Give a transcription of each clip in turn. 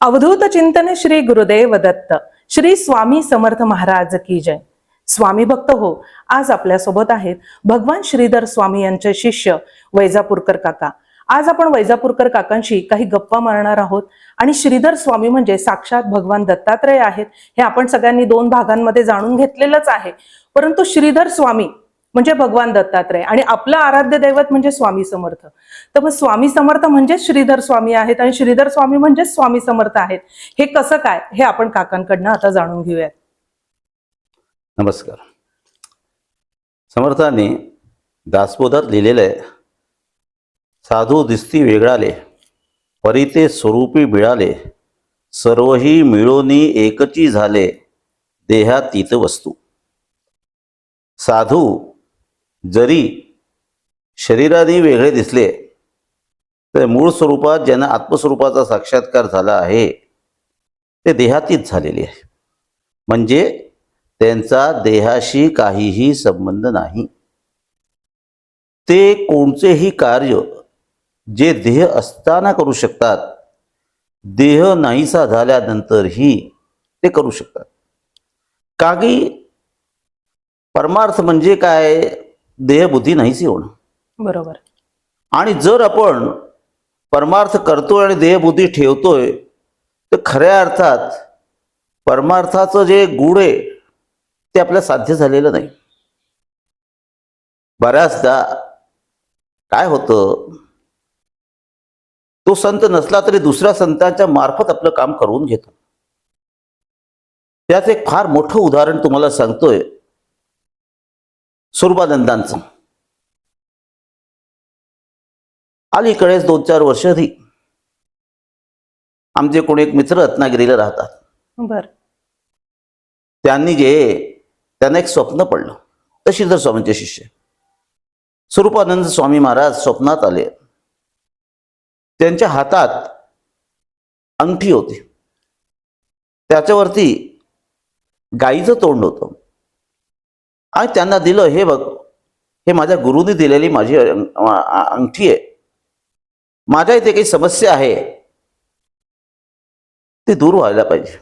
अवधूत चिंतन श्री गुरुदेव दत्त श्री स्वामी समर्थ महाराज की जय। स्वामी भक्त हो, आज आपल्या सोबत आहेत भगवान श्रीधर स्वामी यांचे शिष्य वैजापूरकर काका। आज आपण वैजापूरकर काकांशी काही गप्पा मारणार आहोत आणि श्रीधर स्वामी म्हणजे साक्षात भगवान दत्तात्रय आहेत हे आपण सगळ्यांनी दोन भागांमध्ये जाणून घेतलेलंच आहे। परंतु श्रीधर स्वामी म्हणजे भगवान दत्तात्रय आणि आपलं आराध्य दैवत म्हणजे स्वामी समर्थ। तर मग स्वामी समर्थ म्हणजे श्रीधर स्वामी आहेत आणि श्रीधर स्वामी म्हणजे स्वामी समर्थ आहेत। हे कसं काय हे आपण काकांकडनं आता जाणून घेऊयात। नमस्कार। समर्थांनी दासबोधात लिहिलेलं आहे, साधू दिसती वेगळाले, परिते स्वरूपी मिळाले, सर्वही मिळोनी एकची झाले, देहातीत वस्तू। साधू जरी शरीराने वेगळे दिसले तर मूळ स्वरूपात ज्यांना आत्मस्वरूपाचा साक्षात्कार झाला आहे ते देहातीत झालेले आहे, म्हणजे त्यांचा देहाशी काहीही संबंध नाही। ते कोणतेही कार्य जे देह असताना करू शकतात, देह नाहीसा झाल्यानंतरही ते करू शकतात। का की परमार्थ म्हणजे काय, देहबुद्धी नाहीसी होणं। बरोबर। आणि जर आपण परमार्थ करतोय आणि देहबुद्धी ठेवतोय तर खऱ्या अर्थात परमार्थाचं जे गुण आहे ते आपल्याला साध्य झालेलं नाही। बऱ्याचदा काय होतं, तो संत नसला तरी दुसऱ्या संतांच्या मार्फत आपलं काम करून घेतो। त्यात एक फार मोठं उदाहरण तुम्हाला सांगतोय, स्वरूपानंदांचं। अलीकडेच 2-4 वर्ष आधी आमचे कोणी एक मित्र रत्नागिरीला राहतात। बर। त्यांना एक स्वप्न पडलं। श्रीधर स्वामींचे शिष्य स्वरूपानंद स्वामी महाराज स्वप्नात आले। त्यांच्या हातात अंगठी होती, त्याच्यावरती गाईचं तोंड होतं आणि त्यांना दिलं, हे बघ, हे माझ्या गुरुने दिलेली माझी अंगठी आहे, माझ्या इथे काही समस्या आहे ती दूर व्हायला पाहिजे।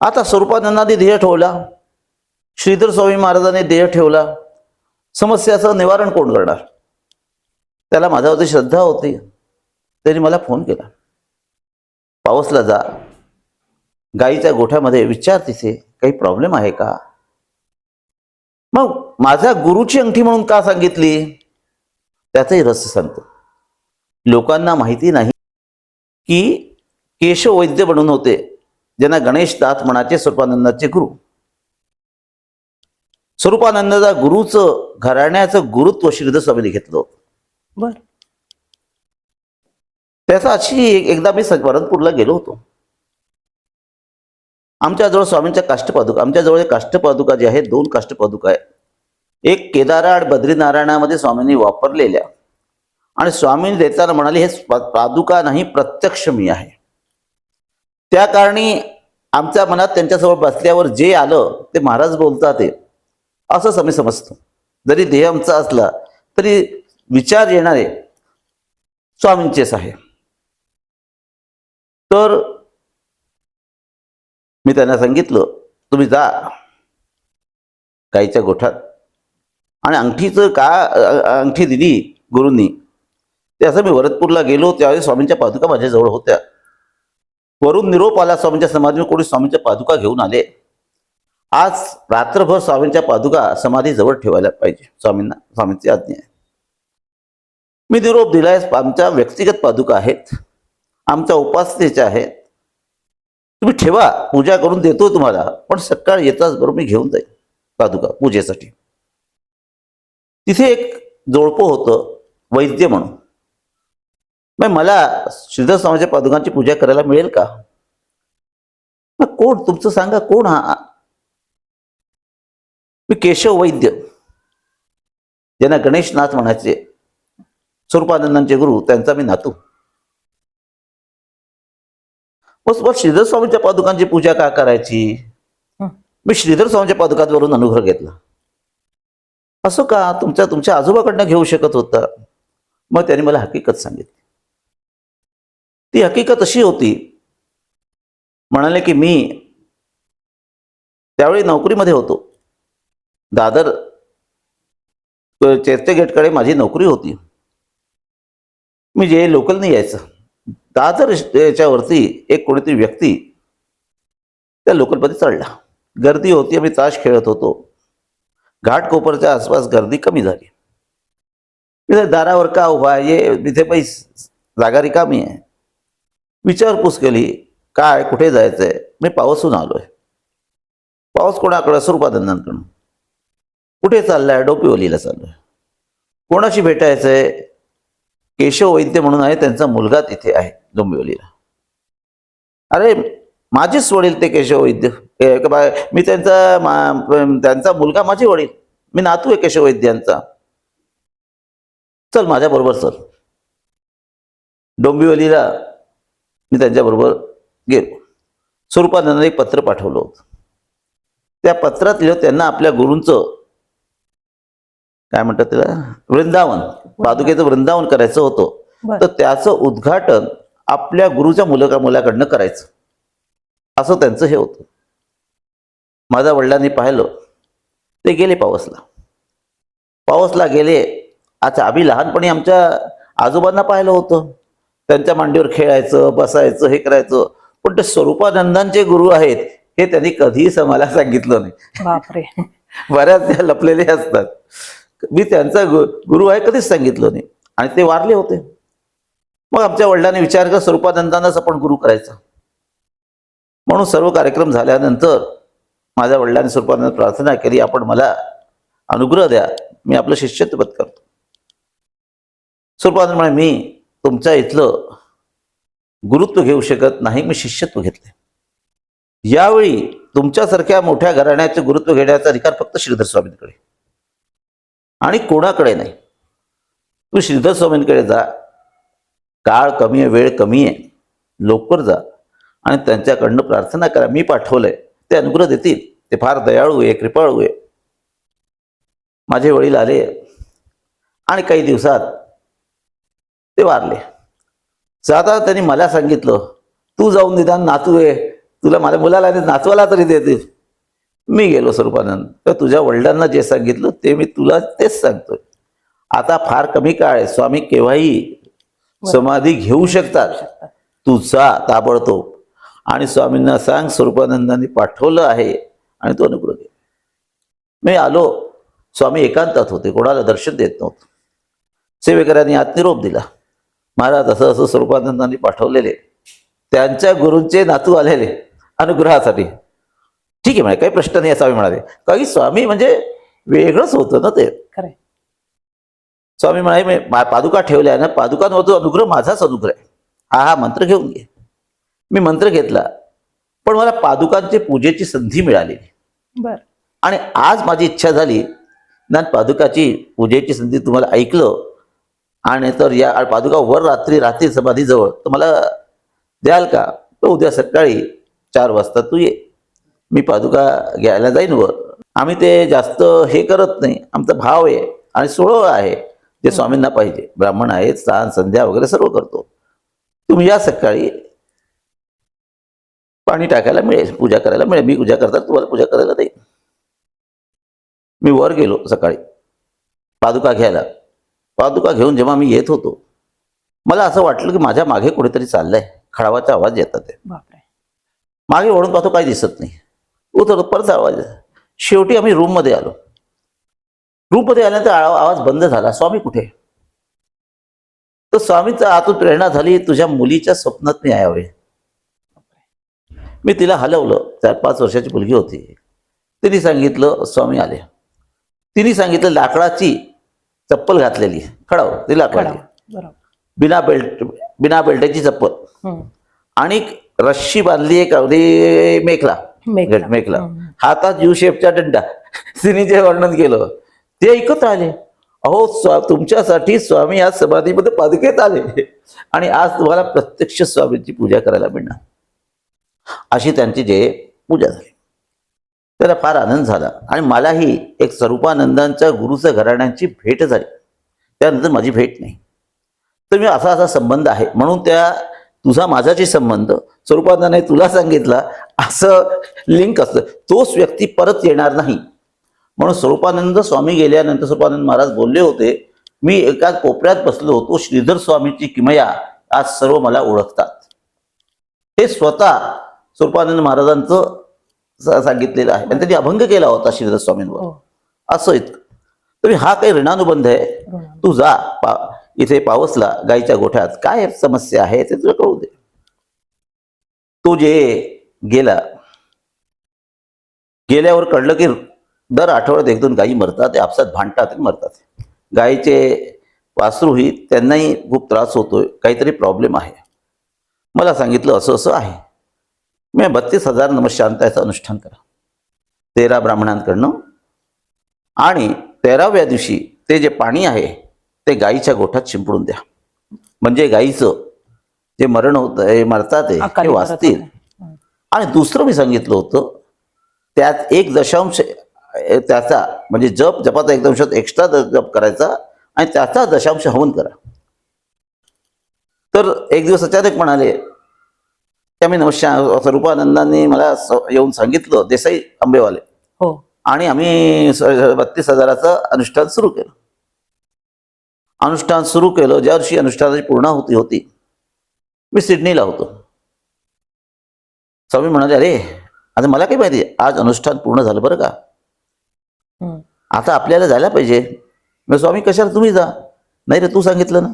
आता स्वरूपानंदांनी ध्येय ठेवला, श्रीधर स्वामी महाराजांनी ध्येय ठेवला, समस्याचं निवारण कोण करणार? त्याला माझ्यावरती श्रद्धा होती। त्यांनी मला फोन केला, पावसला जा, गाईच्या गोठ्यामध्ये विचार, तिथे काही प्रॉब्लेम आहे का? मग माझ्या गुरुची अंगठी म्हणून का सांगितली त्याचाही रहस्य सांगतो। लोकांना माहिती नाही की केशव वैद्य म्हणून होते, ज्यांना गणेश दात म्हणाचे स्वरूपानंदाचे गुरु। स्वरूपानंदाचा गुरुचं घराण्याचं गुरुत्व श्रीधर स्वामींनी घेतलं होतं। बर। त्याचा अशी एकदा मी भरतपूरला गेलो होतो। आमच्याजवळ स्वामींच्या काष्टपादुका, आमच्याजवळ काष्टपादुका जे आहेत, 2 काष्टपादुका आहेत। एक केदारा आणि बद्रीनारायणामध्ये स्वामींनी वापरलेल्या, आणि स्वामींनी देताना म्हणाले, हे पादुका नाही, प्रत्यक्ष मी आहे। त्या कारणी आमच्या मनात त्यांच्यासमोर बसल्यावर जे आलं ते महाराज बोलतात ते असंच आम्ही समजतो। जरी देह आमचा असला तरी विचार येणारे स्वामींचेच आहे। तर मी त्यांना सांगितलं, तुम्ही जा गाईच्या गोठ्यात, आणि अंगठीचं का अंगठी दिली गुरूंनी ते असं मी भरतपूरला गेलो त्यावेळी स्वामींच्या पादुका माझ्याजवळ होत्या। वरून निरोप आला स्वामींच्या समाधीवर, कोणी स्वामींच्या पादुका घेऊन आले। आज रात्रभर स्वामींच्या पादुका समाधीजवळ ठेवायला पाहिजे, स्वामींची आज्ञा आहे। मी निरोप दिलाय, आमच्या व्यक्तिगत पादुका आहेत, आमच्या उपासनेच्या आहेत, तुम्ही ठेवा, पूजा करून देतो तुम्हाला, पण सकाळी येताच बरोबर मी घेऊन जाईल पादुका पूजेसाठी। तिथे एक जोडपं होतं वैद्य म्हणून। मग मला श्रीधर स्वामीच्या पादुकांची पूजा करायला मिळेल का? मग कोण तुमचं सांगा, कोण? हा, मी केशव वैद्य, ज्यांना गणेशनाथ म्हणायचे, स्वरूपानंदांचे गुरु, त्यांचा मी नातू। मग श्रीधर स्वामीच्या पादुकांची पूजा का करायची? मी श्रीधर स्वामीच्या पादुकांवरून अनुग्रह घेतला। असं का? तुमच्या आजोबाकडनं घेऊ शकत होता। मग त्यांनी मला हकीकत सांगितली। ती हकीकत अशी होती, म्हणाले की मी त्यावेळी नोकरीमध्ये होतो. दादर चर्चगेटकडे माझी नोकरी होती. मी जे लोकलने यायचं, दादर याच्यावरती एक कोणीतरी व्यक्ती त्या लोकलमध्ये चढला. गर्दी होती, आम्ही ताश खेळत होतो. घाटकोपरच्या आसपास गर्दी कमी झाली. मी दारावर का उभा आहे, ये इथे जागा रिकामी आहे. विचारपूस केली, काय कुठे जायचंय? मी पावसून आलोय. पाऊस कोणाकडं? स्वरूपानंदांकडून. कुठे चाललाय? डोंबिवलीला चाललोय. कोणाशी भेटायचंय? केशव वैद्य म्हणून आहे, त्यांचा मुलगा तिथे आहे डोंबिवलीला. अरे माझेच वडील ते केशव वैद्य. मी त्यांचा मुलगा माझे वडील. मी नातू आहे केशव वैद्यांचा. चल माझ्या बरोबर चल. डोंबिवलीला मी त्यांच्याबरोबर गेलो. स्वरूपानंदांनी एक पत्र पाठवलं होतं. त्या पत्रात लिहिलं त्यांना आपल्या गुरूंचं काय म्हणतात त्याला, वृंदावन, पादुकेचं वृंदावन करायचं होतं. तर त्याचं उद्घाटन आपल्या गुरुच्या मुलाकडनं करायचं, असं त्यांचं हे होतं. माझ्या वडिलांनी पाहिलं, ते गेले पावसला गेले. अच्छा, आम्ही लहानपणी आमच्या आजोबांना पाहिलं होतं, त्यांच्या मांडीवर खेळायचं, बसायचं, हे करायचं. पण ते स्वरूपानंदांचे गुरु आहेत हे त्यांनी कधीच आम्हाला सांगितलं नाही. बापरे. बऱ्याच त्या लपलेले असतात. मी त्यांचा गुरु आहे कधीच सांगितलं नाही. आणि ते वारले होते. मग आमच्या वडिलांनी विचार केला, स्वरूपानंदांनाच आपण गुरु करायचा. म्हणून सर्व कार्यक्रम झाल्यानंतर माझ्या वडिलांनी स्वरूपानंद प्रार्थना केली, आपण मला अनुग्रह द्या, मी आपलं शिष्यत्वपद करतो. स्वरूपानंद म्हणे, मी तुमच्या इथलं गुरुत्व घेऊ शकत नाही, मी शिष्यत्व घेतले. यावेळी तुमच्यासारख्या मोठ्या घराण्याचे गुरुत्व घेण्याचा अधिकार फक्त श्रीधर स्वामींकडे आणि कोणाकडे नाही. तू श्रीधर स्वामींकडे जा. काळ कमी आहे, वेळ कमी आहे, लवकर जा आणि त्यांच्याकडनं प्रार्थना करा. मी पाठवलंय, ते अनुग्रह देतील. ते फार दयाळू आहे, कृपाळू आहे. माझे वडील आले आणि काही दिवसात ते वारले. जाता त्यांनी मला सांगितलं, तू जाऊन निदान नातू आहे, तुला माझ्या मुलाला नातवाला तरी देतील. मी गेलो स्वरूपानंद, तर तुझ्या वडिलांना जे सांगितलं ते मी तुला तेच सांगतोय. आता फार कमी काळ आहे, स्वामी केव्हाही समाधी घेऊ शकतात. तू जा ताबडतोब आणि स्वामींना सांग स्वरूपानंदांनी पाठवलं आहे आणि तो अनुग्रह घे. मी आलो. स्वामी एकांतात होते, कोणाला दर्शन देत नव्हतं. सेवेकरांनी आत निरोप दिला, महाराज असं असं स्वरूपानंदांनी पाठवलेले, त्यांच्या गुरूंचे नातू आलेले अनुग्रहासाठी. ठीक आहे म्हणे, काही प्रश्न नाही असं म्हणाले. काही स्वामी म्हणजे वेगळंच होतं ना ते. खरंय. स्वामी म्हणाले, मी पादुका ठेवल्या ना, पादुकांवर अनुग्रह माझाच अनुग्रह आहे. हा मंत्र घेऊन घे. मी मंत्र घेतला, पण मला पादुकांची पूजेची संधी मिळाली. बर. आणि आज माझी इच्छा झाली ना, पादुकाची पूजेची संधी तुम्हाला ऐकलं आणि तर या पादुका वर रात्री समाधीजवळ, तर मला द्याल का? तर उद्या सकाळी 4 वाजता तू ये, मी पादुका घ्यायला जाईन वर. आम्ही ते जास्त हे करत नाही, आमचा भाव आहे आणि सोहळा आहे जे स्वामींना पाहिजे. ब्राह्मण आहेत, स्नान संध्या वगैरे सर्व करतो. तुम्ही या सकाळी, पाणी टाकायला मिळेल, पूजा करायला मिळेल. मी पूजा करता तुम्हाला पूजा करायला देईन. मी वर गेलो सकाळी पादुका घ्यायला. पादुका घेऊन जेव्हा मी येत होतो, मला असं वाटलं की माझ्या मागे कुठेतरी चाललंय. खळावाचा आवाज येतात ते. बापरे. मागे वळून पाहतो, काही दिसत नाही. उतरतो, परत आवाज. शेवटी आम्ही रूममध्ये आलो. रूममध्ये आल्यानंतर आवाज बंद झाला. स्वामी कुठे? तर स्वामीचा आतून प्रेरणा झाली, तुझ्या मुलीच्या स्वप्नात मी यावे. मी तिला हलवलं. 4-5 वर्षाची मुलगी होती. तिने सांगितलं स्वामी आले. तिने सांगितलं लाकडाची चप्पल घातलेली, खडाव ती लाकडाची, बिना बेल्टाची चप्पल आणि रश्शी बांधली एक मेखला, हातात यू शेपचा दंडा. तिने जे वर्णन केलं ते ऐकत आले. अहो तुमच्यासाठी स्वामी आज समाधीमध्ये पादुकेत आले आणि आज तुम्हाला प्रत्यक्ष स्वामींची पूजा करायला मिळणार. अशी त्यांची जे पूजा झाली, त्याला फार आनंद झाला. आणि मलाही एक स्वरूपानंदांच्या गुरुच्या घराण्यांची भेट झाली. त्यानंतर माझी भेट नाही. तर मी असा संबंध आहे म्हणून तुझा माझाची संबंध स्वरूपानंदाने तुला सांगितला असं लिंक असतं, तोच व्यक्ती परत येणार नाही. म्हणून स्वरूपानंद स्वामी गेल्यानंतर स्वरूपानंद महाराज बोलले होते, मी एका कोपऱ्यात बसलो होतो, श्रीधर स्वामीची किमया आज सर्व मला ओळखतात. हे स्वतः स्वरूपानंद महाराजांचं सांगितलेलं आहे आणि त्यांनी अभंग केला होता श्रीधर स्वामींवर. हो. असं इतकं तरी हा काही ऋणानुबंध आहे. तू जा इथे पावसला गाईच्या गोठ्यात काय समस्या आहे ते तुला कळू दे. तो जे गेल्यावर कळलं की दर आठवड्यात 1-2 गायी मरतात, ते आपसात भांडतात आणि मरतात. गायीचे वासरूही त्यांनाही खूप त्रास होतोय, काहीतरी प्रॉब्लेम आहे. मला सांगितलं असं असं आहे. मी 32,000 नमशांताचं अनुष्ठान करा 13 ब्राह्मणांकडनं, आणि 13व्या दिवशी ते जे पाणी आहे ते गायीच्या गोठ्यात शिंपडून द्या. म्हणजे गायीचं जे मरण होत आहे, मरतात ते वाचतील. आणि दुसरं मी सांगितलं होतं, त्यात 1 त्याचा म्हणजे जपाचा 1 एक्स्ट्रा जप करायचा आणि त्याचा 1 हवन करा. तर एक दिवस अचानक म्हणाले की आम्ही स्वरूपानंदांनी मला येऊन सांगितलं, देसाई आंबेवाले, हो, आणि आम्ही 32,000चं अनुष्ठान सुरू केलं. ज्या वर्षी अनुष्ठानाची पूर्णाहुती होती, मी सिडनीला होतो. स्वामी म्हणाले, अरे आता मला काही माहिती, आज अनुष्ठान पूर्ण झालं बरं का, आता आपल्याला जायला पाहिजे. मी स्वामी कशाला, तुम्ही जा. नाही रे, तू सांगितलं ना,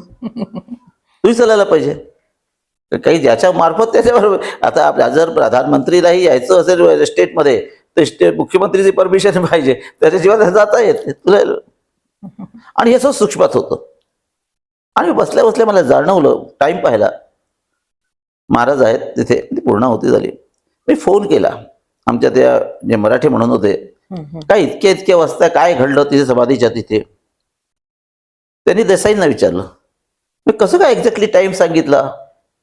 तूही चालायला पाहिजे. काही ज्याच्या मार्फत त्याच्याबरोबर, आता आपल्या जर प्रधानमंत्रीलाही यायचं असेल स्टेटमध्ये तर मुख्यमंत्रीची परमिशन पाहिजे, त्याच्याशिवाय जाता येत तुला. आणि हे सगळं सूक्ष्मात होतं. आणि बसल्या बसल्या मला जाणवलं, टाइम पाहिला, महाराज आहेत तिथे, ती पूर्णाहुती झाली. मी फोन केला आमच्या त्या जे मराठी म्हणून होते, काय इतक्या वाजता काय घडलं तिथे समाधीच्या तिथे. त्यांनी देसाईंना विचारलं, मी कसं काय एक्झॅक्टली टाइम सांगितला,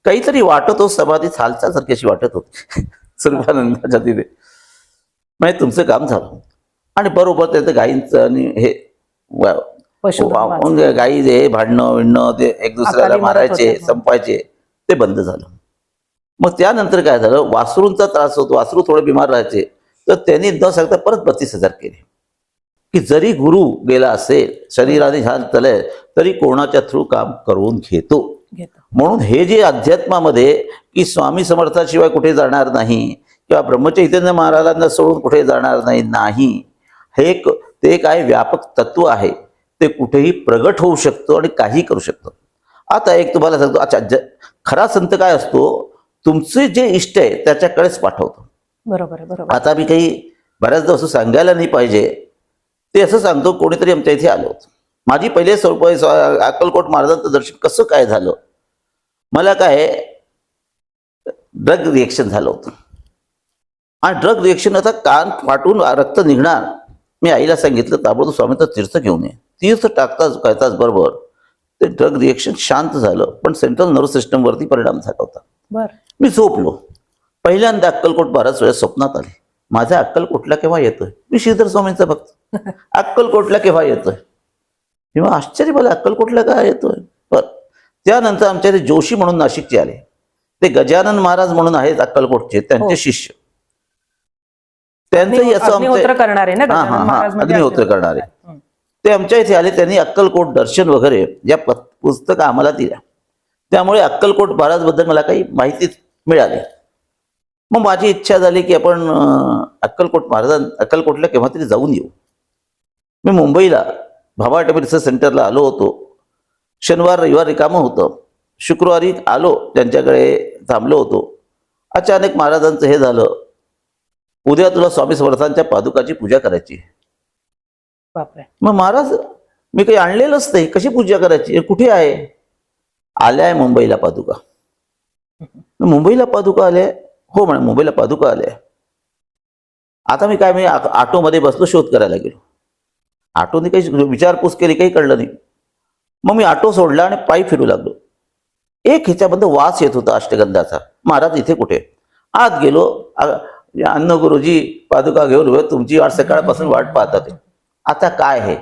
काहीतरी वाटत होत, समाधीत हालचाल सारखी अशी वाटत होती स्वरूपानंदाच्या तिथे. म्हणजे तुमचं काम झालं. आणि बरोबर त्याचं गायींचं आणि हे गायी जे भांडणं विणणं ते एक दुसऱ्याला मारायचे, संपायचे, ते बंद झालं. मग त्यानंतर काय झालं, वासरूंचा त्रास होतो, वासरू थोडे बिमार राहायचे, तर त्यांनी न सांगता परत 32,000 केले. की जरी गुरु गेला असेल, शरीराने ध्यान चालय, तरी कोणाच्या थ्रू काम करून घेतो. म्हणून हे जे अध्यात्मामध्ये की स्वामी समर्थाशिवाय कुठे जाणार नाही, किंवा ब्रह्मचैतन्य महाराजांना सोडून कुठे जाणार नाही, हे ते काय व्यापक तत्व आहे, ते कुठेही प्रगट होऊ शकतं आणि काही करू शकतं. आता एक तुम्हाला सांगतो, अच्छा, खरा संत काय असतो, तुमचे जे इष्ट आहे त्याच्याकडेच पाठवतो. बरोबर बरोबर. आता मी काही बऱ्याचदा असं सांगायला नाही पाहिजे, ते असं सांगतो. कोणीतरी आमच्या इथे आलं होतं, माझी पहिले अक्कलकोट महाराजांचं दर्शन कसं काय झालं, मला काय ड्रग रिएक्शन झालं होतं. आणि ड्रग रिएक्शन, आता कान फाटून रक्त निघणार. मी आईला सांगितलं, ताबडतोब स्वामींचं तीर्थ घेऊन ये. तीर्थ टाकताच बरोबर ते ड्रग रिएक्शन शांत झालं, पण सेंट्रल नर्व्ह सिस्टमवरती परिणाम झाला होता. मी झोपलो. पहिल्यांदा अक्कलकोट बऱ्याच वेळेस स्वप्नात आले. माझ्या अक्कलकोटला केव्हा येतोय, मी श्रीधर स्वामींचा भक्त, अक्कलकोटला केव्हा येतोय, तेव्हा आश्चर्य, मला अक्कलकोटला काय येतोय. पण त्यानंतर आमच्या ते जोशी म्हणून नाशिकचे आले, ते गजानन महाराज म्हणून आहेत अक्कलकोटचे, त्यांचे शिष्य. त्यांचंही असं अग्निहोत्र करणारे ना, अग्निहोत्र करणारे, ते आमच्या इथे आले. त्यांनी अक्कलकोट दर्शन वगैरे या पुस्तकं आम्हाला दिल्या. त्यामुळे अक्कलकोट महाराजबद्दल मला काही माहिती मिळाली. मग माझी इच्छा झाली की आपण अक्कलकोटला केव्हा तरी जाऊन येऊ. मी मुंबईला भाभा रिसर्च सेंटरला आलो होतो. शनिवार रविवार रिकामं होतं. शुक्रवारी आलो, त्यांच्याकडे थांबलो होतो. अचानक महाराजांचं हे झालं, उद्या तुला स्वामी समर्थांच्या पादुकाची पूजा करायची. बापरे. मग महाराज, मी काही आणलेलंच नाही, कशी पूजा करायची, कुठे आहे. आल्याय मुंबईला पादुका. मुंबईला पादुका आल्या, हो म्हणे, मुंबईला पादुका आल्या. आता मी ऑटोमध्ये बसलो, शोध करायला गेलो. ऑटोने काही विचारपूस केली, काही कळलं नाही. मग मी ऑटो सोडला आणि पायी फिरू लागलो. एक ह्याच्याबद्दल वास येत होता अष्टगंधाचा. महाराज इथे कुठे. आत गेलो. अन्न गुरुजी पादुका घेऊन तुमची वाट सकाळपासून वाट पाहतात. आता काय आहे,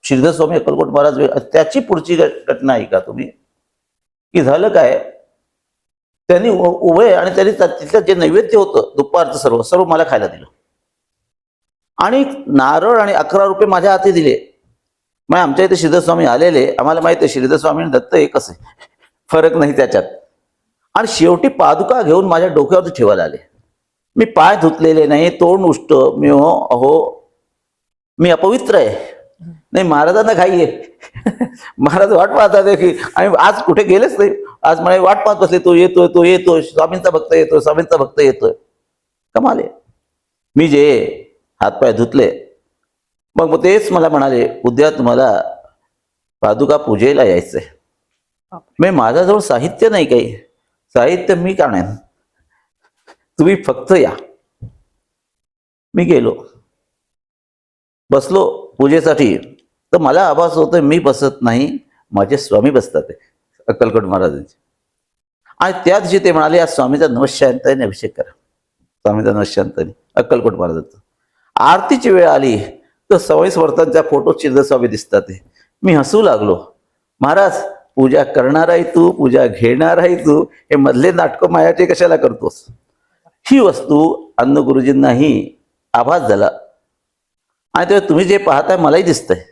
श्रीधर स्वामी अक्कलकोट महाराज, त्याची पुढची घटना आहे का तुम्ही, की झालं काय, त्यांनी उभे आणि त्यांनी तिथलं जे नैवेद्य होतं दुपारचं सर्व सर्व मला खायला दिलं आणि नारळ आणि 11 रुपये माझ्या हाती दिले. मग आमच्या इथे श्रीधर स्वामी आलेले, आम्हाला माहिती आहे श्रीधर स्वामी आणि दत्त एकच आहे, फरक नाही त्याच्यात. आणि शेवटी पादुका घेऊन माझ्या डोक्यावरती ठेवायला आले. मी पाय धुतलेले नाही, तोंड उष्ट, मी अहो मी अपवित्र आहे. नाही, महाराजांना घाई आहे. महाराज वाट पाहतात की, आणि आज कुठे गेलेच नाही. आज मला वाट पाहत बसले, तो येतोय तो येतोय, स्वामींचा भक्त येतोय, स्वामींचा भक्त येतोय. कमाल आहे. मी जे हातपाय धुतले, मग तेच मला म्हणाले, उद्या तुम्हाला पादुका पूजेला यायचंय. मी माझ्याजवळ साहित्य नाही, काही साहित्य मी का नाही, तुम्ही फक्त या. मी गेलो, बसलो पूजेसाठी. तर मला आभास होतोय मी बसत नाही, माझे स्वामी बसतात अक्कलकोट महाराजांचे. आणि त्या दिवशी ते म्हणाले, आज स्वामीचा नवशांताने अभिषेक करा. स्वामीचा नवशांताने अक्कलकोट महाराजांचा. आरतीची वेळ आली तर स्वामी समर्थांच्या फोटो श्रीधर स्वामी दिसतात. मी हसू लागलो. महाराज, पूजा करणार आहे तू, पूजा घेणार आहे तू, हे मधले नाटकं मायाचे कशाला करतोस? ही वस्तू अन्न गुरुजींनाही आभास झाला. आणि तेव्हा तुम्ही जे पाहताय मलाही दिसतंय.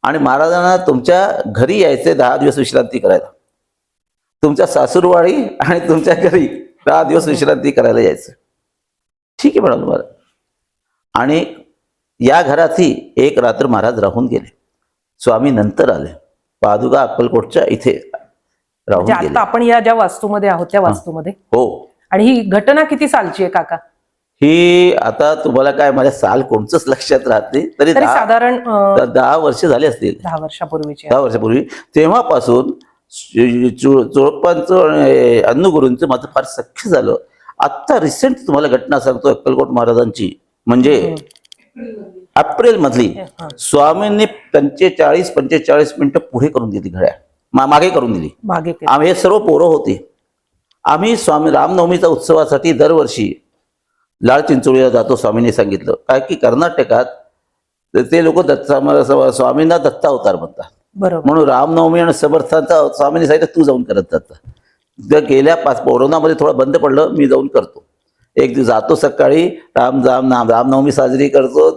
आणि महाराजांना तुमच्या घरी यायचे 10 दिवस विश्रांती करायला, तुमच्या सासूरवाडी आणि तुमच्या घरी 10 दिवस विश्रांती करायला यायचं. ठीक आहे म्हणाल महाराज. आणि या घरातही एक रात्र महाराज राहून गेले. स्वामी नंतर आले, पादुका अक्कलकोटच्या इथे राहून म्हणजे गेले. आता आपण या ज्या वास्तूमध्ये आहोत त्या वास्तूमध्ये. हो. आणि ही घटना किती सालची आहे काका? ही आता तुम्हाला काय माझ्या साल कोणचंच लक्षात राहत नाही, तरी साधारण 10 वर्ष झाले असतील. 10 वर्षापूर्वीची. 10 वर्षापूर्वी. तेव्हापासून चोळप्पांचं आणि अन्नगुरूंचं माझं फार सख्य झालं. आत्ता रिसेंट तुम्हाला घटना सांगतो अक्कलकोट महाराजांची. म्हणजे एप्रिल मधली स्वामींनी 45 मिनिटं पुढे करून दिली, घड्याळ मागे करून दिली. आम्ही हे सर्व पोरं होती. आम्ही स्वामी रामनवमीच्या उत्सवासाठी दरवर्षी लाल चिंचोळीला जातो. स्वामींनी सांगितलं काय की कर्नाटकात ते लोक स्वामींना दत्ता अवतार म्हणतात. बरोबर. म्हणून रामनवमी आणि समर्थांचा स्वामींनी सांगितलं तू जाऊन करत जाता. जर गेल्या कोरोनामध्ये थोडं बंद पडलं, मी जाऊन करतो. एक दिवस जातो, सकाळी रामनवमी साजरी करतो,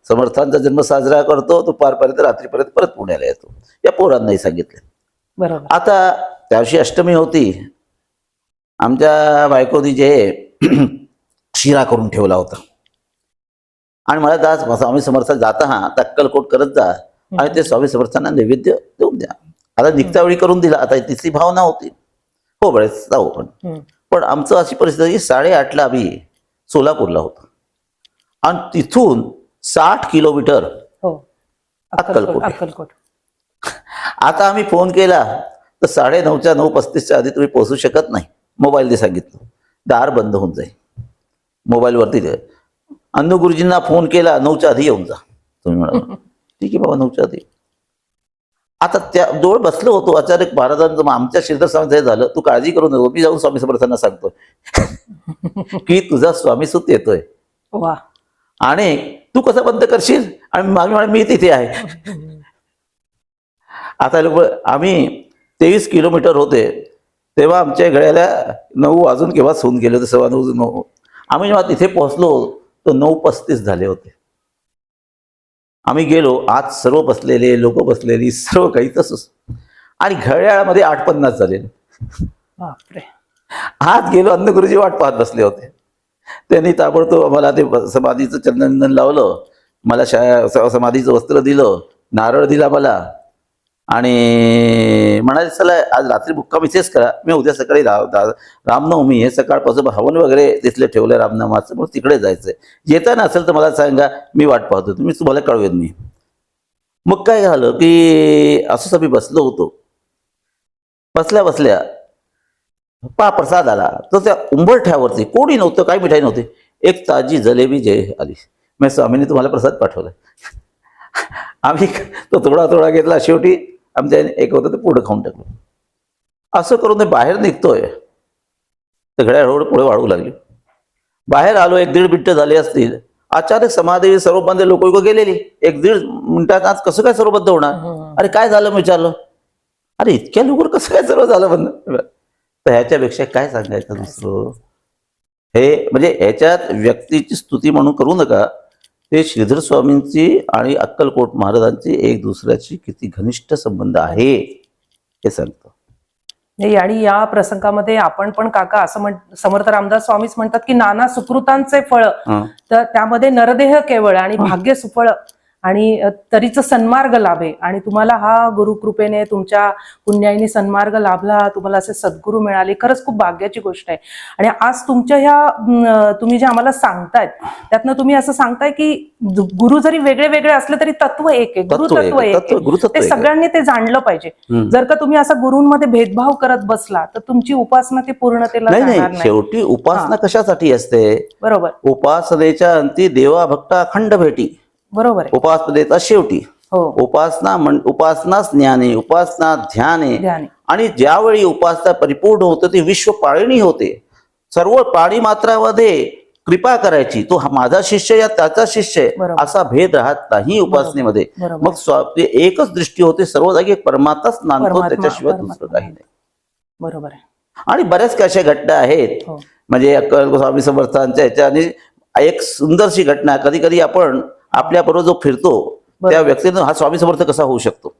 समर्थांचा जन्म साजरा करतो, दुपारपर्यंत रात्रीपर्यंत परत पुण्याला येतो. या पोरांनाही सांगितलं. बरोबर. आता त्याविषयी अष्टमी होती. आमच्या बायकोनी जे शिरा करून ठेवला होता आणि मला स्वामी समर्थांना जाता अक्कलकोट करत जा आणि ते स्वामी समर्थांना नैवेद्य देऊन द्या. आता निघता वेळी करून दिला. आता तिसरी भावना होती, हो बरेच जाऊ. पण आमचं अशी परिस्थिती 8:30ला आम्ही सोलापूरला होतो आणि तिथून 60 किलोमीटर अक्कलकोट. आता आम्ही फोन केला तर 9:30च्या 9:35च्या आधी तुम्ही पोहोचू शकत नाही. मोबाईलने सांगितलं दार बंद होऊन जाईल. मोबाईलवरती अन्नू गुरुजींना फोन केला, 9च्या आधी येऊन जा. तुम्ही म्हणाला ठीक आहे बाबा, 9च्या आधी. आता त्या जवळ बसलो होतो, अचानक महाराजांचं आमच्या श्रीधर स्वामी झालं, तू काळजी करू नको, मी जाऊन स्वामी समर्थांना सांगतोय की तुझा स्वामी सुत येतोय आणि तू कसं बंद करशील. आणि मी तिथे आहे. आता लोक आम्ही 23 किलोमीटर होते तेव्हा आमच्या घड्याला 9 वाजून केव्हा होऊन गेले होते, 9:15. आम्ही जेव्हा तिथे पोहोचलो तर 9:35 झाले होते. आम्ही गेलो, आत सर्व बसलेले, लोक बसलेली, सर्व काही तसंच. आणि घड्याळामध्ये 8:50 झाले. आत गेलो, अन्नगुरुजी वाट पाहत बसले होते. त्यांनी ताबडतोब आम्हाला ते समाधीचं चंदन लावलं, मला समाधीचं वस्त्र दिलं, नारळ दिला मला आणि म्हणाले चला आज रात्री मुक्काम इथेच करा, मी उद्या सकाळी रामनवमी हे सकाळपासून हवन वगैरे तिथले ठेवलं रामनामाचं, म्हणून तिकडे जायचंय. येताना असेल तर मला सांगा, मी वाट पाहतो, तुम्ही तुम्हाला कळवेन मी. मग काय झालं की असंच आम्ही बसलो होतो. बसल्या बसल्या प्रसाद आला. तर त्या उंबरठ्यावरती कोणी नव्हतं, काही मिठाई नव्हती, एक ताजी जलेबी जे आली. मी स्वामींनी तुम्हाला प्रसाद पाठवलाय. आम्ही तो थोडा घेतला. शेवटी आमच्या एक होतं ते पुढे खाऊन टाकलं. असं करून ते बाहेर निघतोय तर घड्याळ हळूहळू पुढे वाढू लागली. बाहेर आलो, 1-1.5 मिनिटं झाली असतील. अचानक समाधी सर्व बंद, लोक गेलेली. 1-1.5 मिनिटात आज कसं काय सर्व बंद होणार? अरे काय झालं विचारलं. अरे इतक्या लवकर कसं काय सर्व झालं बंद? तर ह्याच्यापेक्षा काय सांगायचं दुसरं? हे म्हणजे ह्याच्यात व्यक्तीची स्तुती म्हणून करू नका. ते श्रीधर स्वामींची आणि अक्कलकोट महाराजांची एक दुसऱ्याची किती घनिष्ठ संबंध आहे हे सांगतो. नाही, आणि या प्रसंगामध्ये आपण पण काका असं समर्थ रामदास स्वामीच म्हणतात की नाना सुकृतांचे फळ, हं. तर त्यामध्ये नरदेह केवळ आणि भाग्य सुफळ आणि तरीच सन्मार्ग लाभे. आणि तुम्हाला हा गुरुकृपेने तुमच्या पुण्याईने सन्मार्ग लाभला, तुम्हाला असे सद्गुरू मिळाले, खरंच खूप भाग्याची गोष्ट आहे. आणि आज तुमच्या ह्या तुम्ही जे आम्हाला सांगतायत त्यातनं तुम्ही असं सांगताय की गुरु जरी वेगळे वेगळे असले तरी तत्व एक आहे, गुरु तत्व एक आहे. गुरुतत्व ते एक आहे. सगळ्यांनी ते जाणलं पाहिजे. जर का तुम्ही असा गुरूंमध्ये भेदभाव करत बसला तर तुमची उपासना ती पूर्णतेला नाही जाणार नाही, नाही. शेवटी उपासना कशासाठी असते? बरोबर उपासनेच्या अंती देवा भक्त अखंड भेटी. बरोबर आहे. उपासनेचा शेवटी हो, उपासनाच ज्ञाने, उपासना ध्याने. ध्यान. आणि ज्यावेळी उपासना परिपूर्ण होते ती विश्व पाळणी होते. सर्व प्राणी मात्रामध्ये कृपा करायची, तो माझा शिष्य या त्याचा शिष्य आहे बरोबर. असा भेद राहत नाही उपासनेमध्ये. बरोबर. मग ते एकच दृष्टी होते, सर्व जागी परमात्माच नांदतो, त्याच्याशिवाय दुसरं काही नाही. बरोबर आहे. आणि बऱ्याच काही अशा घटना आहेत, हो. म्हणजे अक्कल स्वामी समर्थांच्या ह्याच्या. आणि एक सुंदरशी घटना, कधी कधी आपण आपल्या बरोबर जो फिरतो त्या व्यक्तीनं हा स्वामी समर्थ कसा होऊ शकतो,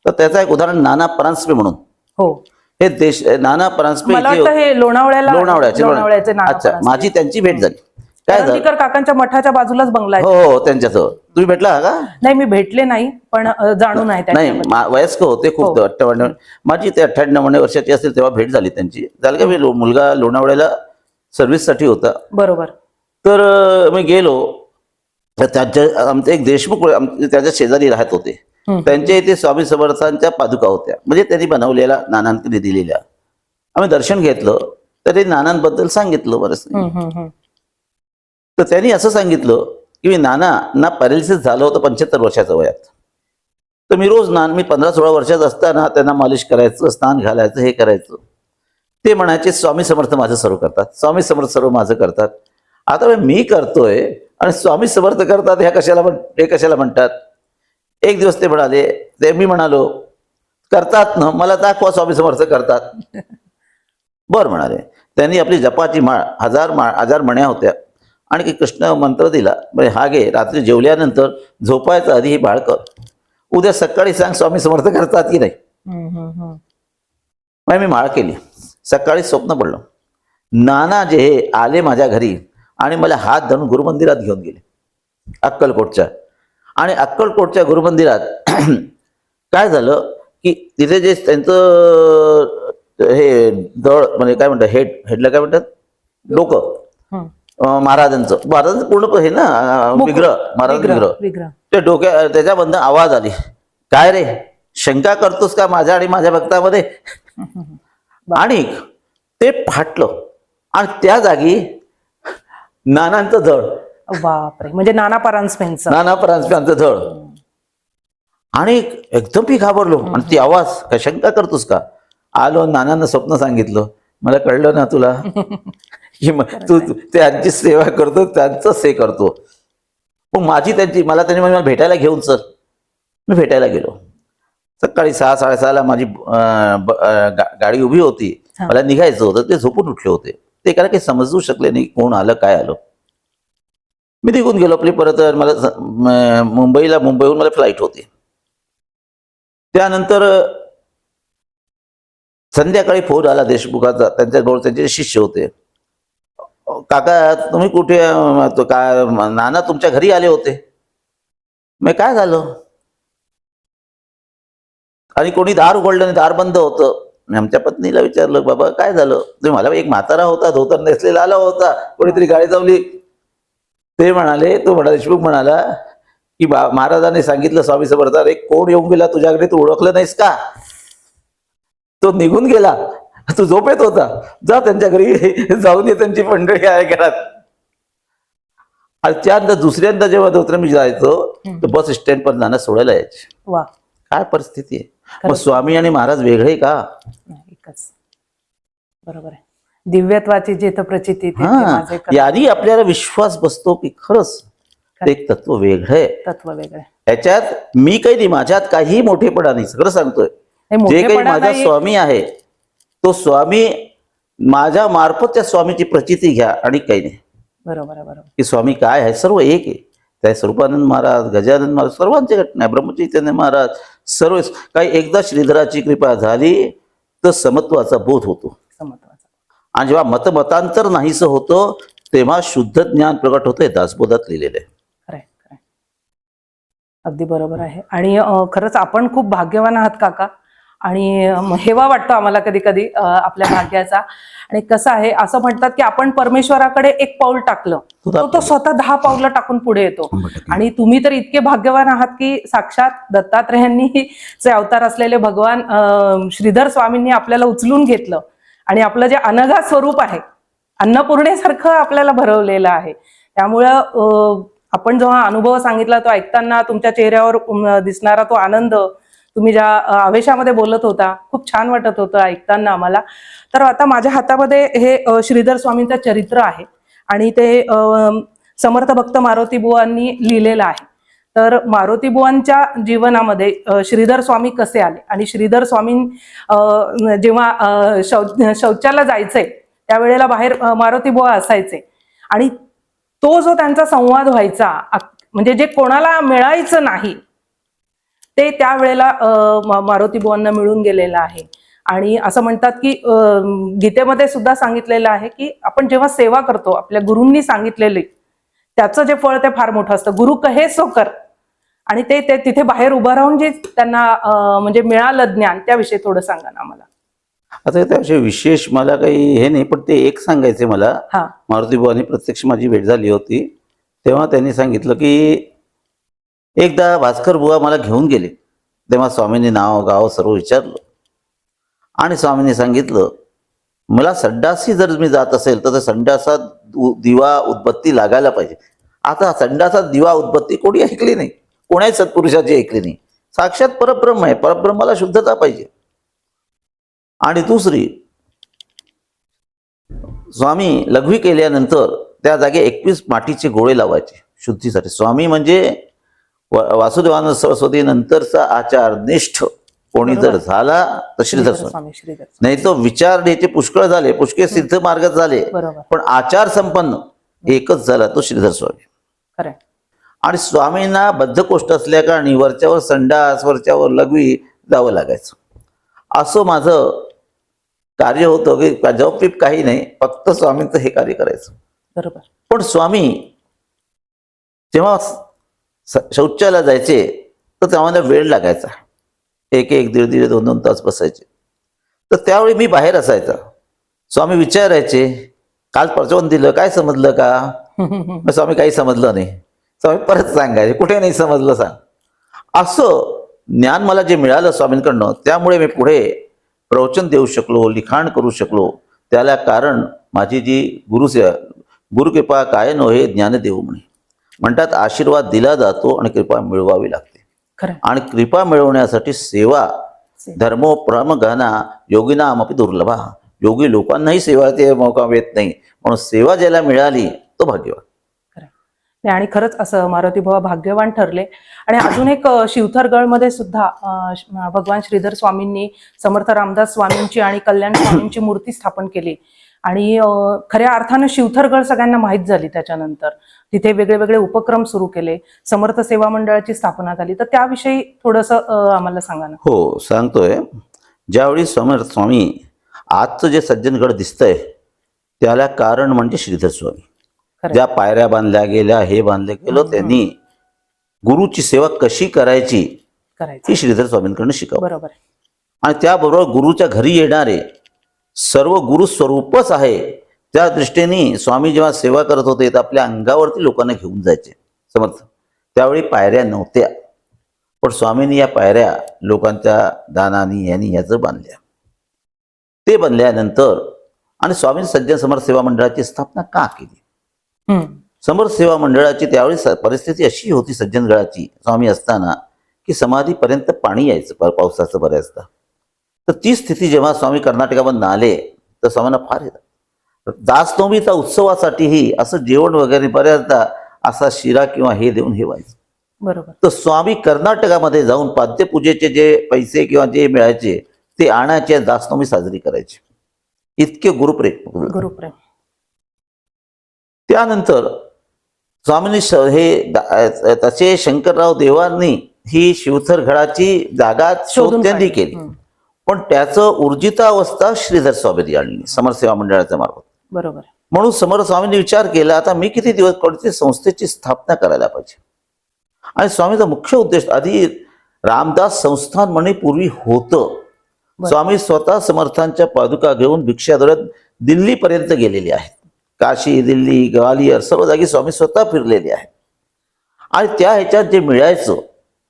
तर त्याचं एक उदाहरण नाना परांजपे म्हणून. हो, हे नाना परांजपे मला वाटतं हे लोणावळ्याचे अच्छा, माझी त्यांची भेट झाली. काय झालं? करंदीकर काकांच्या मठाच्या बाजूलाच बंगला आहे. हो हो, त्यांच्याजवळ तुम्ही भेटला का? नाही, मी भेटले नाही, पण जाणून आहे नाही, त्यांच्याबद्दल. वयस्क होते खूप, 58. माझी ते 98 वर्षाची असेल तेव्हा भेट झाली त्यांची. झालं का, मी मुलगा लोणावळ्याला सर्व्हिससाठी होता. बरोबर. तर मी गेलो, तर त्यांच्या आमचे एक देशमुख त्याच्या शेजारी राहत होते. त्यांच्या इथे स्वामी समर्थांच्या पादुका होत्या, म्हणजे त्यांनी बनवलेल्या, नानांकडे दिलेल्या. आम्ही दर्शन घेतलं, तर ते नानांबद्दल सांगितलं बरंच. तर त्यांनी असं सांगितलं की मी नाना पॅरालिसिस झालं होतं 75 वर्षाच्या वयात. तर मी रोज मी 15-16 वर्षाचा असताना त्यांना मालिश करायचं, स्नान घालायचं, हे करायचं. ते म्हणायचे स्वामी समर्थ माझं सर्व करतात, स्वामी समर्थ सर्व माझं करतात. आता मी करतोय आणि स्वामी समर्थ करतात, हे कशाला म्हणतात? एक दिवस ते म्हणाले, ते मी म्हणालो करतात ना, मला दाखवा स्वामी समर्थ करतात. बर म्हणाले. त्यांनी आपली जपाची माळ, हजार मण्या होत्या आणि एक कृष्ण मंत्र दिला, म्हणजे हा घे, रात्री जेवल्यानंतर झोपायचं आधी ही बाळ कर, उद्या सकाळी सांग स्वामी समर्थ करतात की नाही. मग मी माळ केली. सकाळी स्वप्न पडलं, नाना जे आले माझ्या घरी आणि मला हात धरून गुरुमंदिरात घेऊन गेले अक्कलकोटच्या. आणि अक्कलकोटच्या गुरुमंदिरात काय झालं की तिथे जे त्यांचं हे दळ, म्हणजे काय म्हणतात, हेडला काय म्हणतात, डोकं, महाराजांचं पूर्ण हे ना विग्रह, महाराज विग्रह, ते त्याच्यामधनं आवाज आली, काय रे शंका करतोस का माझ्या आणि माझ्या भक्तामध्ये? आणि ते फाटलं आणि त्या जागी नानांचं धड. बापरे, म्हणजे नाना परांजपेंचं धड. आणि एकदम मी घाबरलो. आणि ती आवाज, काय शंका करतोस का? आलो, नानांना स्वप्न सांगितलं, मला कळलं ना तुला की तू त्यांची सेवा करतो, त्यांचंच हे करतो. मग मला त्यांनी मला भेटायला घेऊन चल. मी भेटायला गेलो. सकाळी 6-6:30 माझी गाडी उभी होती, मला निघायचं होतं. ते झोपून उठले होते. ते कारण काही समजू शकले नाही कोण आलं, काय आलं. मी निघून गेलो आपली परत. मला मुंबईहून मला फ्लाईट होती. त्यानंतर संध्याकाळी फोन आला देशमुखाचा, त्यांचे शिष्य होते. काका तुम्ही कुठे? काय नाना तुमच्या घरी आले होते. मग काय झालं? आणि कोणी दार उघडलं नाही, दार बंद होतं. मी आमच्या पत्नीला विचारलं, बाबा काय झालं? तुम्ही मला एक म्हातारा होता, धोतर नेसलेला आला होता, कोणीतरी गाडी चावली. ते म्हणाले, देशमुख म्हणाला की महाराजांनी सांगितलं स्वामी समर्थ, अरे कोण येऊन गेला तुझ्याकडे, तू ओळखलं नाहीस का? तो निघून गेला, तू झोपेत होता, जा त्यांच्या घरी जाऊन ये, त्यांची मंडळी आहे घरात. आणि त्यानंतर दुसऱ्यांदा जेव्हा मी जायचो तर बस स्टँड पर जाणं सोडायला यायचे. काय परिस्थिती आहे. मग स्वामी आणि महाराज वेगळे का? एकच. बरोबर आहे. दिव्यत्वाची जिथं प्रचिती, यानी आपल्याला विश्वास बसतो की खरंच एक तत्व वेगळं आहे. याच्यात मी काही नाही, माझ्यात काही मोठेपणा नाही, सगळं सांगतोय. जे काही माझा स्वामी आहे तो स्वामी माझ्या मार्फत त्या स्वामीची प्रचिती घ्या आणि काही नाही. बरोबर आहे, बरोबर. की स्वामी काय आहे, सर्व एक आहे. त्या स्वरूपानंद महाराज, गजानन महाराज सर्वांची घटना आहे, ब्रह्मचैतन्य महाराज सर्व. काही एकदा श्रीधराची कृपा झाली तर समत्वाचा बोध होतो. समत्वाचा. आणि जेव्हा मतमतांतर नाहीसं होतं तेव्हा शुद्ध ज्ञान प्रगट होतं. हे दासबोधात लिहिलेलं आहे. खरंय, खरंय. अगदी बरोबर आहे. आणि खरंच आपण खूप भाग्यवान आहात काका. आणि हेवा वाटतो आम्हाला कधी कधी आपल्या भाग्याचा. आणि कसं आहे, असं म्हणतात की आपण परमेश्वराकडे एक पाऊल टाकलं तो स्वतः 10 पावलं टाकून पुढे येतो. आणि तुम्ही तर इतके भाग्यवान आहात की साक्षात दत्तात्रेयांनी जे अवतार असलेले भगवान श्रीधर स्वामींनी आपल्याला उचलून घेतलं आणि आपलं जे अनघा स्वरूप आहे अन्नपूर्णेसारखं आपल्याला भरवलेलं आहे. त्यामुळं आपण जेव्हा अनुभव सांगितला तो ऐकताना तुमच्या चेहऱ्यावर दिसणारा तो आनंद, तुम्ही ज्या आवेशामध्ये बोलत होता, खूप छान वाटत होतं ऐकताना आम्हाला. तर आता माझ्या हातामध्ये हे श्रीधर स्वामींचं चरित्र आहे आणि ते समर्थ भक्त मारुती बुवांनी लिहिलेलं आहे. तर मारुती बुवांच्या जीवनामध्ये श्रीधर स्वामी कसे आले आणि श्रीधर स्वामी जेव्हा शौचाला जायचंय त्यावेळेला बाहेर मारुती बुवा असायचे आणि तो जो त्यांचा संवाद व्हायचा, म्हणजे जे कोणाला मिळायचं नाही ते त्यावेळेला मारुती बुवांना मिळून गेलेलं आहे. आणि असं म्हणतात की गीतेमध्ये सुद्धा सांगितलेलं आहे की आपण जेव्हा सेवा करतो, आपल्या गुरूंनी सांगितलेले त्याचं जे फळ ते फार मोठं असतं. गुरु कहे सो कर. आणि ते तिथे बाहेर उभं राहून जे त्यांना म्हणजे मिळालं ज्ञान, त्याविषयी थोडं सांगा ना आम्हाला. आता त्याविषयी विशेष मला काही हे नाही, पण ते एक सांगायचे मला. हा. मारुती बुवांनी प्रत्यक्ष माझी भेट झाली होती तेव्हा त्यांनी सांगितलं की एकदा भास्कर बुवा मला घेऊन गेले. तेव्हा स्वामींनी नाव गाव सर्व विचारलं आणि स्वामींनी सांगितलं मला संडासी जर मी जात असेल तर संडासात दिवा उदबत्ती लागायला पाहिजे. आता संडासात दिवा उदबत्ती कोणी ऐकली नाही, कोणाही सत्पुरुषाची ऐकली नाही. साक्षात परब्रह्म आहे, परब्रह्माला शुद्धता पाहिजे. आणि दुसरी, स्वामी लघवी केल्यानंतर त्या जागी 21 मातीचे गोळे लावायचे शुद्धीसाठी. स्वामी म्हणजे वासुदेवानंद सरस्वती नंतरचा आचार निष्ठ कोणी जर झाला तर श्रीधर स्वामी. नाही तो विचार द्यायचे पुष्कळ झाले, पुष्कळ सिद्ध मार्ग झाले, पण आचार संपन्न एकच झाला तो श्रीधर स्वामी. खरं. आणि स्वामींना बद्धकोष्ठ असल्या कारणी वरच्यावर संडास, वरच्यावर लघवी जावं लागायचं. असं माझं कार्य होतं की जॉब पिप काही नाही, फक्त स्वामींचं हे कार्य करायचं. बरोबर. पण स्वामी जेव्हा शौचाला जायचे तर तेव्हा वेळ लागायचा, एक दीड 2 तास बसायचे. तर त्यावेळी मी बाहेर असायचा. स्वामी विचारायचे काल प्रचोदन दिलं, काय समजलं का? स्वामी काही समजलं नाही. स्वामी परत सांगायचे कुठे नाही समजलं सांग. असं ज्ञान मला जे मिळालं स्वामींकडनं, त्यामुळे मी पुढे प्रवचन देऊ शकलो, लिखाण करू शकलो. त्याला कारण माझी जी गुरुकृपा काय नव्हे ज्ञान देऊ म्हणे. म्हणतात आशीर्वाद दिला जातो आणि कृपा मिळवावी लागते. आणि कृपा मिळवण्यासाठी सेवा धर्मो परमगहना योगिनामपि दुर्लभा. योगी लोकांनाही सेवा ते मौका येत नाही, म्हणून सेवा ज्याला मिळाली तो भाग्यवान. आणि खरंच असं मारुती बुवा भाग्यवान ठरले. आणि अजून एक शिवथरगडमध्ये सुद्धा भगवान श्रीधर स्वामींनी समर्थ रामदास स्वामींची आणि कल्याण स्वामींची मूर्ती स्थापन केली. आणि खऱ्या अर्थानं शिवथरगड सगळ्यांना माहीत झाली. त्याच्यानंतर तिथे वेगळे वेगळे उपक्रम सुरू केले, समर्थ सेवा मंडळाची स्थापना झाली. तर त्याविषयी थोडंसं आम्हाला सांगा ना. हो सांगतोय. ज्यावेळी समर्थ स्वामी आजचं जे सज्जनगड दिसतंय त्याला कारण म्हणजे श्रीधर स्वामी. ज्या पायऱ्या बांधल्या गेल्या, हे बांधलं गेलं, त्यांनी गुरुची सेवा कशी करायची ही श्रीधर स्वामींकडून शिकवलं. बरोबर. आणि त्याबरोबर गुरुच्या घरी येणारे सर्व गुरु स्वरूपच आहे. त्या दृष्टीने स्वामी जेव्हा सेवा करत होते तर आपल्या अंगावरती लोकांना घेऊन जायचे समर्थ. त्यावेळी पायऱ्या नव्हत्या, पण स्वामींनी या पायऱ्या लोकांच्या दानानी यांनी याचं बांधल्या. ते बांधल्यानंतर आणि स्वामी सज्जन समर्थ सेवा मंडळाची स्थापना का केली? समर्थ सेवा मंडळाची त्यावेळी परिस्थिती अशी होती सज्जनगडाची स्वामी असताना की समाधीपर्यंत पाणी यायचं पावसाचं बऱ्याचदा. तर ती स्थिती जेव्हा स्वामी कर्नाटकामधून आले तर स्वामींना फार येतात. दासनवमीचा उत्सवासाठीही असं जेवण वगैरे बऱ्याचदा असा शिरा किंवा हे देऊन हे व्हायचं. बरोबर. तर स्वामी कर्नाटकामध्ये जाऊन पाद्यपूजेचे जे पैसे किंवा जे मिळायचे ते आणायचे, दासनवमी साजरी करायची. इतके गुरुप्रेम. गुरुप्रेम. त्यानंतर स्वामींनी तसे शंकरराव देवांनी ही शिवथरगडाची जागा शोध त्यांनी केली, पण त्याचं ऊर्जितावस्था श्रीधर स्वामींनी आणली समर्थ सेवा मंडळाच्या मार्फत. बरोबर. म्हणून समर्थ स्वामींनी विचार केला, आता मी किती दिवस कोणत्या संस्थेची स्थापना करायला पाहिजे. आणि स्वामीचा मुख्य उद्देश, आधी रामदास संस्थान म्हणे पूर्वी होतं. स्वामी स्वतः समर्थांच्या पादुका घेऊन भिक्षाधरत दिल्लीपर्यंत गेलेले आहेत. काशी, दिल्ली, ग्वालियर सर्व जागी स्वामी स्वतः फिरलेले आहेत. आणि त्या ह्याच्यात जे मिळायचं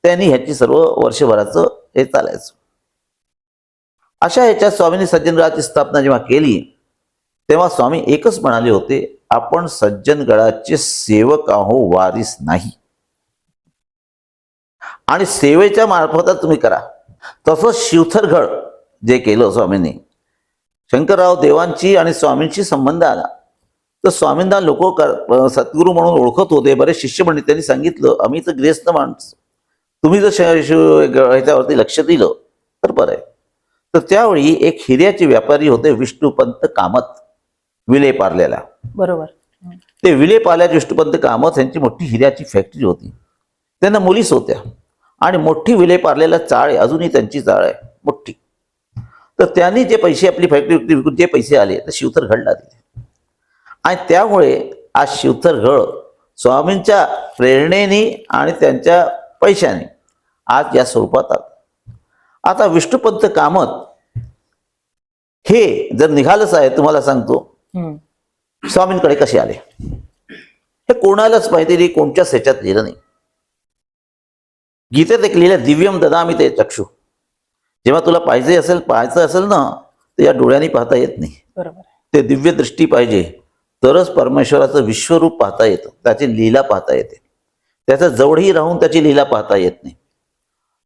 त्यांनी ह्याची सर्व वर्षभराचं हे चालायचं. अशा ह्याच्यात स्वामींनी सज्जनगडाची स्थापना जेव्हा केली तेव्हा स्वामी एकच म्हणाले होते, आपण सज्जनगडाचे सेवक आहो, वारीस नाही. आणि सेवेच्या मार्फतच तुम्ही करा. तसंच शिवथरगड जे केलं स्वामींनी, शंकरराव देवांची आणि स्वामींची संबंध आला तर स्वामींना लोक सद्गुरू म्हणून ओळखत होते. बरेच शिष्यमंडळी त्यांनी सांगितलं, आम्ही तर गृहस्थ माणसं, तुम्ही जर ह्याच्यावरती लक्ष दिलं तर बरं आहे. तर त्यावेळी एक हिऱ्याचे व्यापारी होते, विष्णुपंत कामत, विलेपार्ल्याला. बरोबर. ते विलेपार्ल्यात विष्णुपंत कामत यांची मोठी हिऱ्याची फॅक्टरी होती. त्यांना मुलीच होत्या आणि मोठी विलेपार्ल्याला चाळ आहे, अजूनही त्यांची चाळ आहे मोठी. तर त्यांनी जे पैसे आपली फॅक्टरी विकून जे पैसे आले तर शिवथरगडला दिले. आणि त्यामुळे आज शिवथरगड स्वामींच्या प्रेरणेने आणि त्यांच्या पैशाने आज या स्वरूपात आलं. आता विष्णुपंत कामत हे जर निघालच आहे, तुम्हाला सांगतो स्वामींकडे कसे आले हे कोणालाच माहिती नाही, कोणत्याच ह्याच्यात लिहिलं नाही. गीतेत एक लिहिलं, दिव्यम ददामी ते चक्षु. जेव्हा तुला पाहायचं असेल ना, तर या डोळ्यांनी पाहता येत नाही. बरोबर. ते दिव्य दृष्टी पाहिजे, तरच परमेश्वराचं विश्वरूप पाहता येतं, त्याची लीला पाहता येते. त्याच्या जवळही राहून त्याची लीला पाहता येत नाही.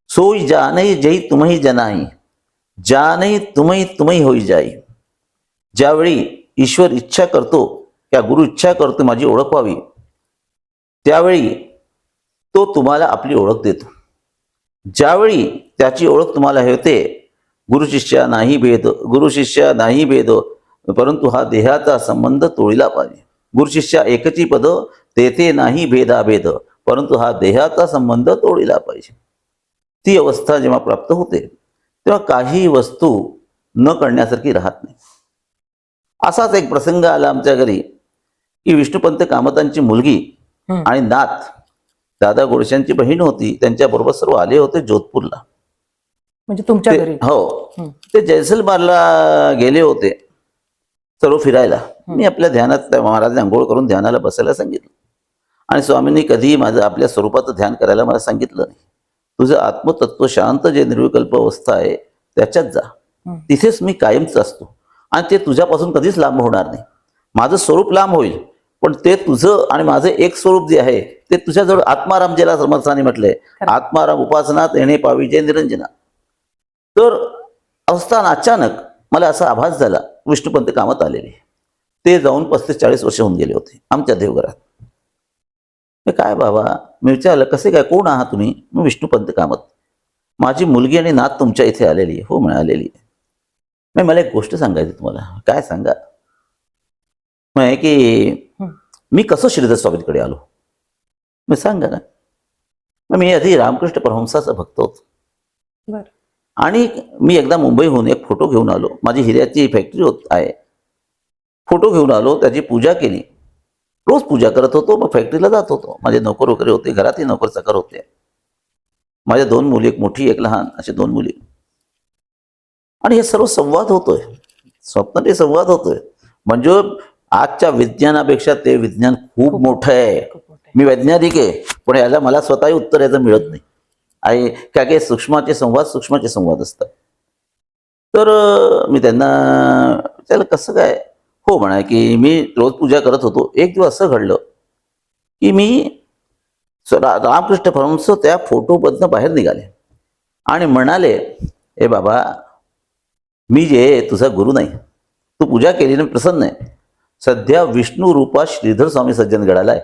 सोई जानई जई तुम्ही जनाई, जानई तुम्ही होई जाई. ज्यावेळी ईश्वर इच्छा करतो, त्या गुरु इच्छा करतो माझी ओळख व्हावी, त्यावेळी तो तुम्हाला आपली ओळख देतो. ज्यावेळी त्याची ओळख तुम्हाला होते, गुरुशिष्या नाही भेद, परंतु हा देहाचा संबंध तोडीला पाहिजे. गुरुशिष्या एकची पद, तेथे नाही भेदाभेद, परंतु हा देहाचा संबंध तोडीला पाहिजे. ती अवस्था जेव्हा प्राप्त होते तेव्हा काही वस्तू न करण्यासारखी राहत नाही. असाच एक प्रसंग आला आमच्या घरी की विष्णुपंत कामतांची मुलगी आणि नात दादा गोडशांची बहीण होती, त्यांच्या बरोबर सर्व आले होते जोधपूरला. म्हणजे तुमच्या घरी? हो, ते जैसलमेरला गेले होते सर्व फिरायला. मी आपल्या ध्यानात महाराज आंघोळ करून ध्यानाला बसायला सांगितलं. आणि स्वामींनी कधीही माझं आपल्या स्वरूपाचं ध्यान करायला मला सांगितलं नाही. तुझं आत्मतत्व शांत जे निर्विकल्प अवस्था आहे त्याच्यात जा, तिथेच मी कायमच असतो आणि ते तुझ्यापासून कधीच लांब होणार नाही. माझं स्वरूप लांब होईल, पण ते तुझं आणि माझं एक स्वरूप जे आहे ते तुझ्याजवळ आत्माराम, ज्याला समर्थाने म्हटलंय, आत्माराम उपासनात येणे पावी जय निरंजना. तर अवस्थान अचानक मला असा आभास झाला, विष्णुपंत कामत आलेले. ते जाऊन 35-40 वर्ष होऊन गेले होते आमच्या देवघरात. काय बाबा, मी विचारलं कसे काय, कोण आहात तुम्ही? मी विष्णुपंत कामत, माझी मुलगी आणि नात तुमच्या इथे आलेली आहे. हो मिळालेली आहे. मला एक गोष्ट सांगायची तुम्हाला. काय सांगा? मग की मी कसं श्रीधर स्वामींकडे आलो, मी सांगा ना. मग मी आधी रामकृष्ण परमहंसाचा भक्त होतो. आणि मी एकदा मुंबईहून एक फोटो घेऊन आलो. माझी हिऱ्याची फॅक्टरी आहे, फोटो घेऊन आलो, त्याची पूजा केली. रोज पूजा करत होतो, मग फॅक्टरीला जात होतो. माझे नोकर वगैरे होते, घरातही नोकर चाकर होते. माझ्या 2 मुली, एक मोठी एक लहान, असे 2 मुली. आणि हे सर्व संवाद होतोय, स्वप्न ते संवाद होतोय. म्हणजे आजच्या विज्ञानापेक्षा ते विज्ञान खूप मोठं आहे. मी वैज्ञानिक आहे, पण याला मला स्वतःही उत्तर याचं मिळत नाही आहे. काय सूक्ष्माचे संवाद असतात. तर मी त्यांना विचारलं कसं काय? हो म्हणा की मी रोज पूजा करत होतो. एक दिवस असं घडलं की मी रामकृष्ण परमहंस त्या फोटोमधनं बाहेर निघाले आणि म्हणाले, ए बाबा, मी जे तुझा गुरु नाही, तू पूजा केली ना, प्रसन्न आहे. सध्या विष्णू रूपात श्रीधर स्वामी सज्जनगडाला आहे,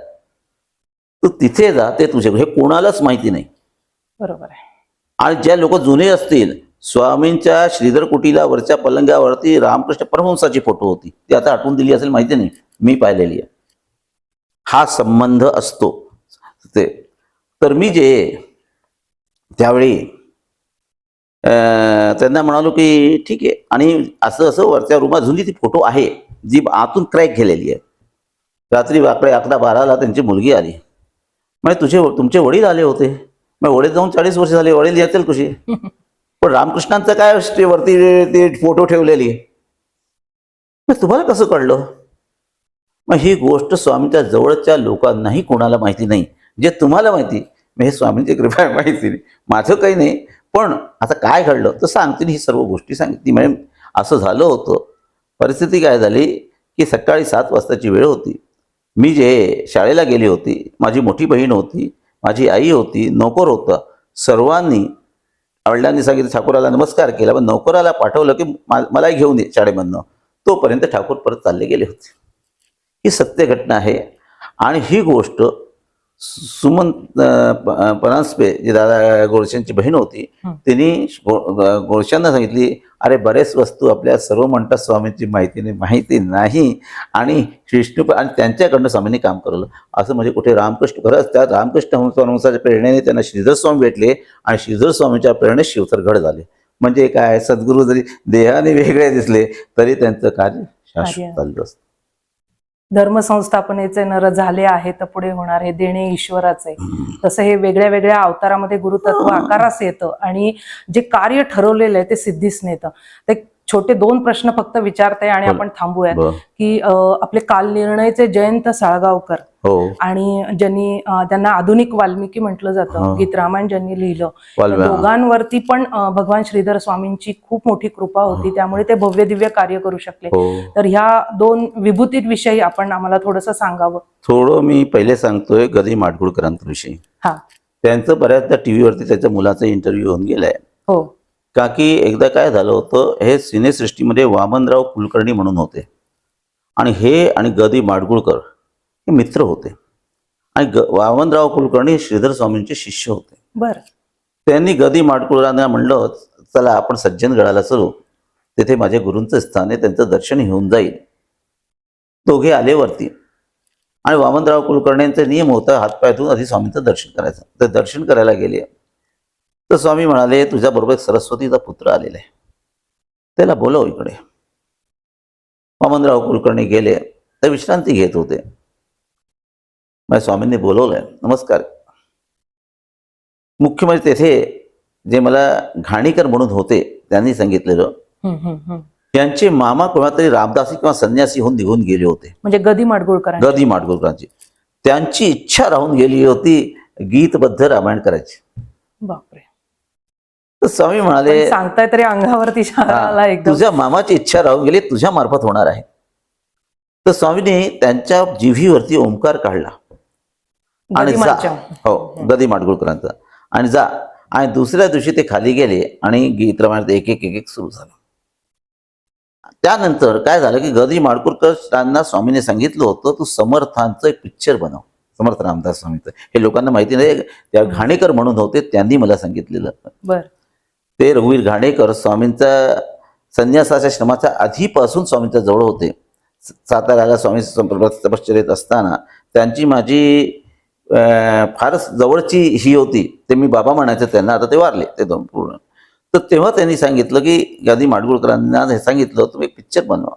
तू तिथे जा, ते तुझे हे कोणालाच माहिती नाही. बरोबर आहे. आणि ज्या लोक जुने असतील स्वामींच्या श्रीधर कुटीला वरच्या पलंगावरती रामकृष्ण परमहंसाची फोटो होती, ती आता आठवून दिली असेल माहिती नाही, मी पाहिलेली आहे. हा संबंध असतो ते. तर मी जे त्यावेळी त्यांना म्हणालो की ठीक आहे, आणि असं असं वरच्या रूमात जुनी ती फोटो आहे जी आतून क्रॅक गेलेली आहे. रात्री वाकडे 11-12ला त्यांची मुलगी आली, म्हणजे तुमचे वडील आले होते. मग वडील जाऊन 40 वर्ष झाले, वडील येतील कशी? पण रामकृष्णांचं काय वरती ते फोटो ठेवलेली, मग तुम्हाला कसं कळलं? मग ही गोष्ट स्वामींच्या जवळच्या लोकांनाही कोणाला माहिती नाही, जे तुम्हाला माहिती. मग हे स्वामींची कृपा आहे, माहिती नाही, माझं काही नाही. पण आता काय घडलं तर सांगतील, ही सर्व गोष्टी सांगितली. म्हणजे असं झालं होतं. परिस्थिती काय झाली की सकाळी 7 वाजताची वेळ होती. मी जे शाळेला गेली होती, माझी मोठी बहीण होती, माझी आई होती, नोकर होता. सर्वांनी वडिलांनी सांगितलं, ठाकूराला नमस्कार केला, पण नोकराला पाठवलं की मलाही घेऊन ये शाळेमधनं. तोपर्यंत ठाकूर परत चालले गेले होते. ही सत्य घटना आहे. आणि ही गोष्ट सुमन परांजपे, जी दादा गोडसेंची बहीण होती, तिने गोडशांना सांगितली, अरे बरेच वस्तू आपल्या सर्व म्हणतात स्वामींची माहिती नाही, आणि विष्णू आणि त्यांच्याकडनं स्वामींनी काम करवलं. असं म्हणजे कुठे रामकृष्ण, खरंच त्या रामकृष्ण परमहंसाच्या प्रेरणेने त्यांना श्रीधर स्वामी भेटले, आणि श्रीधर स्वामींच्या प्रेरणेत शिवथरगड झाले. म्हणजे काय, सद्गुरू जरी देहाने वेगळे दिसले तरी त्यांचं कार्य शाश्वत चाललं असतं. धर्मसंस्थापनेचे नर झाले आहे तर पुढे होणार हे देणे ईश्वराचे. तसं हे वेगळ्या वेगळ्या अवतारामध्ये गुरुतत्व आकारास येतं आणि जे कार्य ठरवलेलं आहे ते सिद्धीस नेतं. ते छोटे 2 प्रश्न फक्त विचारते आणि आपण थांबूयात की आपले कालनिर्णयचे जयंत साळगावकर, आणि ज्यांनी त्यांना आधुनिक वाल्मिकी म्हटलं जातं, गीत रामायण ज्यांनी लिहिलं, दोघांवरती पण भगवान श्रीधर स्वामींची खूप मोठी कृपा होती, त्यामुळे ते भव्य दिव्य कार्य करू शकले. तर ह्या 2 विभूतींविषयी आपण आम्हाला थोडंसं सांगावं. थोडं मी पहिले सांगतोय गदी माडगुळकरांविषयी. त्यांचं बऱ्याचदा टीव्हीवरती त्याच्या मुलाचा इंटरव्ह्यू होऊन गेलाय. हो, का की एकदा काय झालं होतं, हे सिनेसृष्टीमध्ये वामनराव कुलकर्णी म्हणून होते, आणि हे आणि गदी माडगुळकर हे मित्र होते. आणि वामनराव कुलकर्णी श्रीधर स्वामींचे शिष्य होते. बरं. त्यांनी गदी माडगुळकरांना म्हणलं, चला आपण सज्जनगडाला चलू, तिथे माझ्या गुरूंचं स्थान आहे, त्यांचं दर्शन घेऊन जाईल. दोघे आले वरती, आणि वामनराव कुलकर्ण्यांचा नियम होता हातपाय धुवून आधी स्वामींचं दर्शन करायचं. तर दर्शन करायला गेले तर स्वामी म्हणाले, तुझ्याबरोबर सरस्वतीचा पुत्र आलेला आहे, त्याला बोलव इकडे. वामनराव कुलकर्णी गेले, तर विश्रांती घेत होते. मग स्वामींनी बोलवलंय, नमस्कार. मुख्य म्हणजे तेथे जे मला घाणीकर म्हणून होते त्यांनी सांगितलेलं, त्यांचे मामा कोणातरी रामदासी किंवा संन्यासी होऊन निघून गेले होते. म्हणजे गदी माडगुळकरांची त्यांची इच्छा राहून गेली होती गीतबद्ध रामायण करायची. बापरे. तर स्वामी म्हणाले, सांगताय तरी अंगावरती तुझ्या मामाची इच्छा राहून गेली, तुझ्या मार्फत होणार आहे. तर स्वामीने त्यांच्या जिव्हीवरती ओंकार काढला आणि जा, गदी माडगुळकरांचा, आणि जा. आणि दुसऱ्या दिवशी ते खाली गेले आणि गीत रामायणात एक एक सुरू झालं. त्यानंतर काय झालं की गदी माडगुळकरांना स्वामीने सांगितलं होतं, तू समर्थांचं एक पिक्चर बनव, समर्थ रामदास स्वामींचं. हे लोकांना माहिती नाही, त्या घाणेकर म्हणून होते, त्यांनी मला सांगितलेलं. ते रघुवीर घाणेकर स्वामींचा संन्यासाच्या श्रमाच्या आधीपासून स्वामींच्या जवळ होते. साताऱ्याला स्वामी तपश्चर्येत असताना त्यांची माझी फारच जवळची ही होती. ते मी बाबा म्हणायचं त्यांना, आता ते वारले ते 2 पूर्ण. तर तेव्हा त्यांनी सांगितलं की गदी माडगुळकरांना हे सांगितलं, तुम्ही पिक्चर बनवा.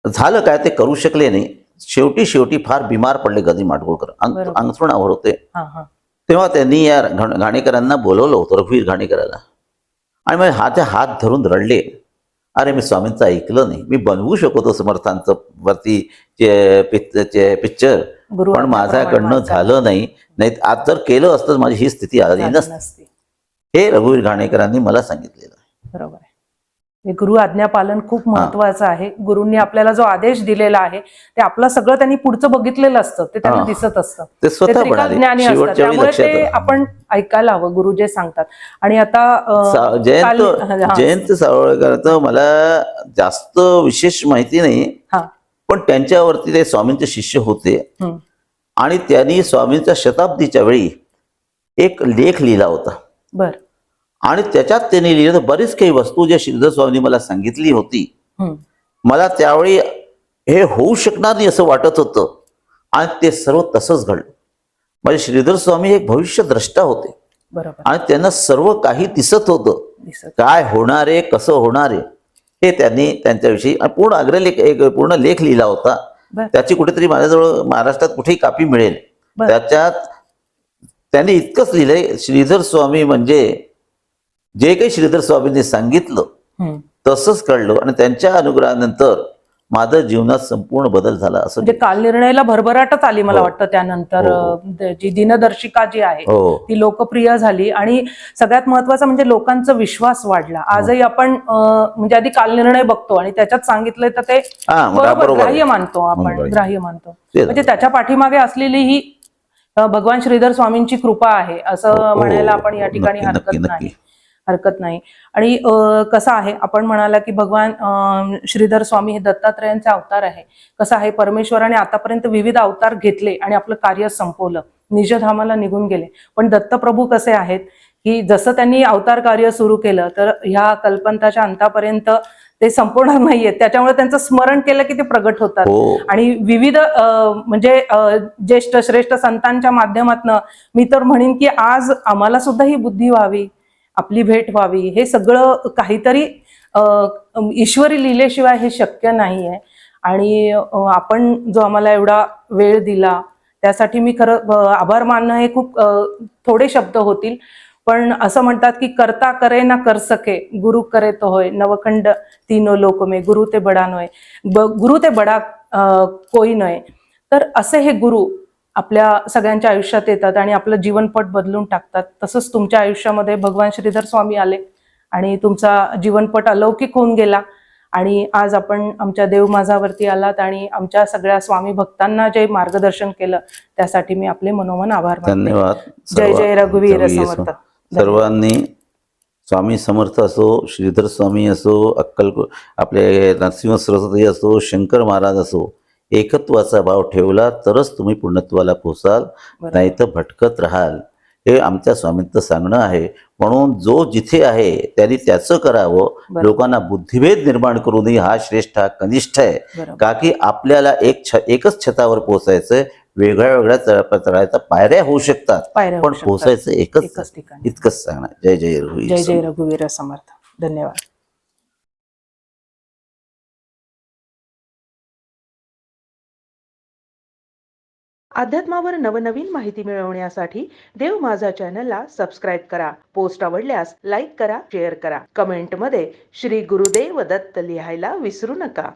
झालं काय, ते करू शकले नाही. शेवटी फार बिमार पडले गदी माडगुळकर, अंथरुणावर होते. तेव्हा त्यांनी या घाणेकरांना बोलवलं होतं, रघुवीर घाणेकराला, आणि मग हात धरून रडले, अरे मी स्वामींचं ऐकलं नाही, मी बनवू शकतो समर्थांचं वरती पिक्चर, पण माझ्याकडनं झालं नाही. आज जर केलं असतं माझी ही स्थिती आली नसती. हे रघुवीर घाणेकरांनी मला सांगितलेलं आहे. बरोबर आहे. गुरु आज्ञापालन खूप महत्वाचं आहे. गुरूंनी आपल्याला जो आदेश दिलेला आहे ते आपलं सगळं त्यांनी पुढचं बघितलेलं असतं, ते त्यांना दिसत असतं, ते स्वतः म्हणाले, त्यामुळे ते आपण ऐकायला हवं गुरु जे सांगतात. आणि आता जयंत सावळकरचं मला जास्त विशेष माहिती नाही, पण त्यांच्यावरती ते स्वामींचे शिष्य होते, आणि त्यांनी स्वामींच्या शताब्दीच्या वेळी एक लेख लिहिला होता. आणि त्याच्यात त्यांनी लिहिलं तर बरीच काही वस्तू ज्या श्रीधर स्वामींनी मला सांगितली होती, हम्म. मला त्यावेळी हे होऊ शकणार नाही असं वाटत होतं आणि ते सर्व तसंच घडलं. म्हणजे श्रीधर स्वामी एक भविष्यद्रष्टा होते बरोबर. आणि त्यांना सर्व काही दिसत होतं, दिसत. काय होणार आहे, कसं होणार आहे हे त्यांनी त्यांच्याविषयी पूर्ण अग्रलेख, एक पूर्ण लेख लिहिला होता. बर. त्याची कुठेतरी माझ्याजवळ महाराष्ट्रात कुठेही कापी मिळेल. बर. त्याच्यात त्यांनी इतकंच लिहिलंय, श्रीधर स्वामी म्हणजे जे काही श्रीधर स्वामींनी सांगितलं हम्म. तसंच कळलं आणि त्यांच्या अनुग्रहानंतर माझ्या जीवनात संपूर्ण बदल झाला असं. म्हणजे काल निर्णयाला भरभराटच आली मला हो. वाटतं त्यानंतर. हो. जी दिनदर्शिका जी आहे हो ती लोकप्रिय झाली आणि सगळ्यात महत्वाचं म्हणजे लोकांचा विश्वास वाढला. आजही आपण म्हणजे आधी काल निर्णय बघतो आणि त्याच्यात सांगितलंय तर ते हा, बरोबर बरोबर आहे. ग्राह्य मानतो आपण, बरोबर आहे. ग्राह्य मानतो. ते म्हणजे त्याच्या पाठीमागे असलेली ही भगवान श्रीधर स्वामींची कृपा आहे असं हो, म्हणायला आपण या ठिकाणी नक्की, नक्की, हरकत नक्की. नाही. हरकत नाही. आणि कसं आहे, आपण म्हणाला की भगवान श्रीधर स्वामी हे दत्तात्रयांचे अवतार आहे. कसं आहे, परमेश्वराने आतापर्यंत विविध अवतार घेतले आणि आपलं कार्य संपवलं, निजधामाला निघून गेले. पण दत्तप्रभू कसे आहेत की जसं त्यांनी अवतार कार्य सुरू केलं तर ह्या कल्पंताच्या अंतापर्यंत ते संपवणार नाहीये. त्याच्यामुळे त्यांचं स्मरण केलं की ते प्रगट होतात. हो. आणि विविध म्हणजे ज्येष्ठ श्रेष्ठ संतांच्या माध्यमातनं मी तर म्हणेन की आज आम्हाला सुद्धा ही बुद्धी व्हावी, आपली भेट व्हावी. हे सगळं काहीतरी ईश्वरी लिहिल्याशिवाय हे शक्य नाही आहे. आणि आपण जो आम्हाला एवढा वेळ दिला त्यासाठी मी खरं आभार मानणं हे खूप थोडे शब्द होतील. पण असं म्हणतात की करता करे ना कर सके, गुरु करे तो होय, नवखंड तीनो लोक में, गुरु ते बडा नोय, गुरु ते बडा कोई नये. तर असे हे गुरु आपल्या सगळ्यांच्या आयुष्यात येतात आणि आपलं जीवनपट बदलून टाकतात. तसंच तुमच्या आयुष्यामध्ये भगवान श्रीधर स्वामी आले आणि तुमचा जीवनपट अलौकिक होऊन गेला. आणि आज आपण आमच्या देव माझावरती आलात आणि आमच्या सगळ्या स्वामी भक्तांना जे मार्गदर्शन केलं त्यासाठी मी आपले मनोमन आभार मानते. धन्यवाद. जय जय रघुवीर समर्थ. सर्वांनी स्वामी समर्थ असो, श्रीधर स्वामी असो, आपले नरसिंह सरस्वती असो, शंकर महाराज असो, एकत्वाचा भाव ठेवला तरच तुम्ही पूर्णत्वाला पोहोचाल, नाही तर भटकत राहाल. हे आमच्या स्वामींचं सांगणं आहे. म्हणून जो जिथे आहे त्यांनी त्याचं करावं. लोकांना बुद्धिभेद निर्माण करू नये. हा श्रेष्ठ, हा कनिष्ठ आहे. का की आपल्याला एकच छतावर पोहोचायचंय. वेगळ्या वेगळ्या तळाच्या पायऱ्या होऊ शकतात, पण पोहोचायचं एकच ठिकाणी. इतकंच सांगणार. जय जय रघुवीर. जय जय रघुवीर समर्थ. धन्यवाद. अध्यात्मावर नवनवीन माहिती मिळवण्यासाठी देव माझा चॅनलला सबस्क्राईब करा. पोस्ट आवडल्यास लाईक करा, शेअर करा. कमेंटमध्ये श्री गुरुदेव दत्त लिहायला विसरू नका.